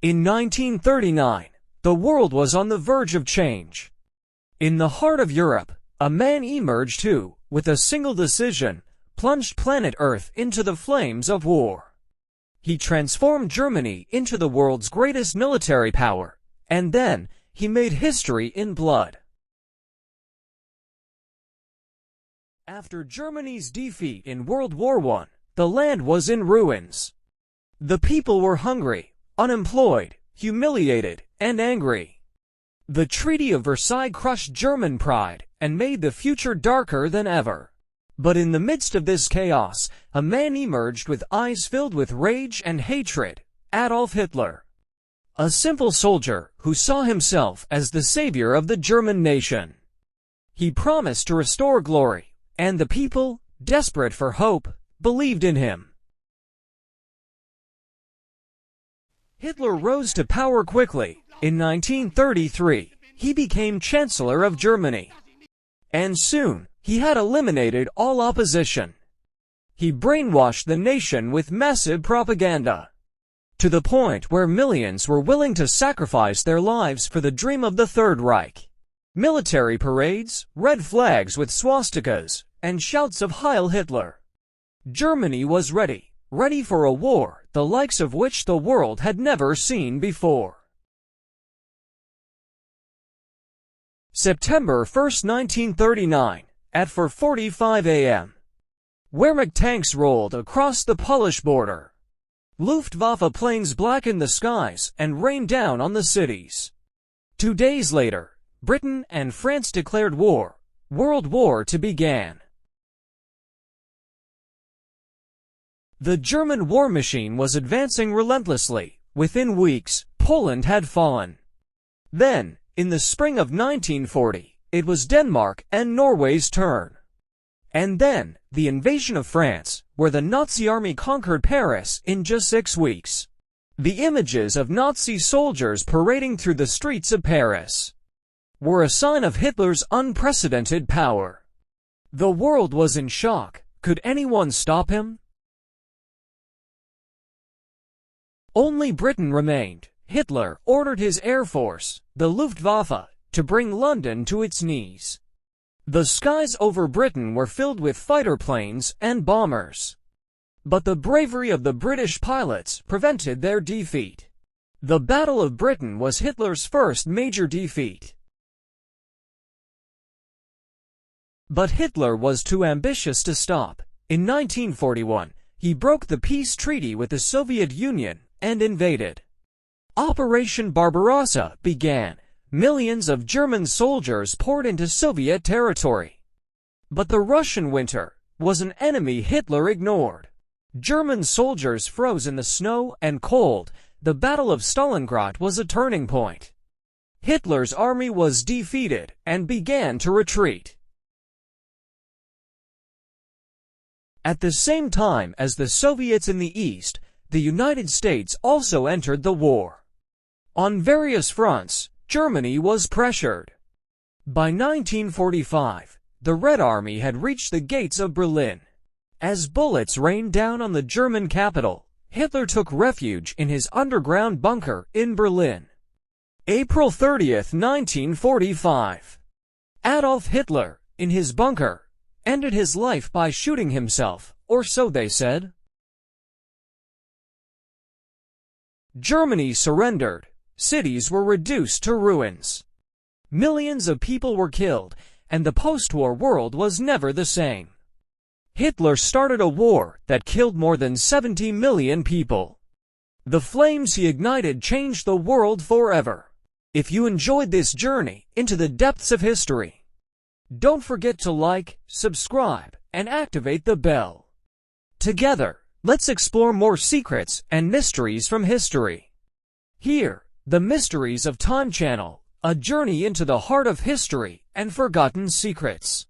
In 1939, the world was on the verge of change. In the heart of Europe, a man emerged who, with a single decision, plunged planet Earth into the flames of war. He transformed Germany into the world's greatest military power, and then, he made history in blood. After Germany's defeat in World War I, the land was in ruins. The people were hungry, unemployed, humiliated, and angry. The Treaty of Versailles crushed German pride and made the future darker than ever. But in the midst of this chaos, a man emerged with eyes filled with rage and hatred, Adolf Hitler. A simple soldier who saw himself as the savior of the German nation. He promised to restore glory, and the people, desperate for hope, believed in him. Hitler rose to power quickly. In 1933, he became Chancellor of Germany. And soon, he had eliminated all opposition. He brainwashed the nation with massive propaganda, to the point where millions were willing to sacrifice their lives for the dream of the Third Reich. Military parades, red flags with swastikas, and shouts of Heil Hitler. Germany was ready for a war the likes of which the world had never seen before. September 1, 1939, at 4:45 a.m. Wehrmacht tanks rolled across the Polish border. Luftwaffe planes blackened the skies and rained down on the cities. 2 days later, Britain and France declared war. World War II began. The German war machine was advancing relentlessly. Within weeks, Poland had fallen. Then, in the spring of 1940, it was Denmark and Norway's turn. And then, the invasion of France, where the Nazi army conquered Paris in just 6 weeks. The images of Nazi soldiers parading through the streets of Paris were a sign of Hitler's unprecedented power. The world was in shock. Could anyone stop him? Only Britain remained. Hitler ordered his air force, the Luftwaffe, to bring London to its knees. The skies over Britain were filled with fighter planes and bombers. But the bravery of the British pilots prevented their defeat. The Battle of Britain was Hitler's first major defeat. But Hitler was too ambitious to stop. In 1941, he broke the peace treaty with the Soviet Union and invaded. Operation Barbarossa began. Millions of German soldiers poured into Soviet territory. But the Russian winter was an enemy Hitler ignored. German soldiers froze in the snow and cold. The Battle of Stalingrad was a turning point. Hitler's army was defeated and began to retreat. At the same time as the Soviets in the East, the United States also entered the war. On various fronts, Germany was pressured. By 1945, the Red Army had reached the gates of Berlin. As bullets rained down on the German capital, Hitler took refuge in his underground bunker in Berlin. April 30, 1945. Adolf Hitler, in his bunker, ended his life by shooting himself, or so they said. Germany surrendered. Cities were reduced to ruins. Millions of people were killed, and the post-war world was never the same. Hitler started a war that killed more than 70 million people. The flames he ignited changed the world forever. If you enjoyed this journey into the depths of history, don't forget to like, subscribe, and activate the bell. Together, let's explore more secrets and mysteries from history. Here, the Mysteries of Time Channel, a journey into the heart of history and forgotten secrets.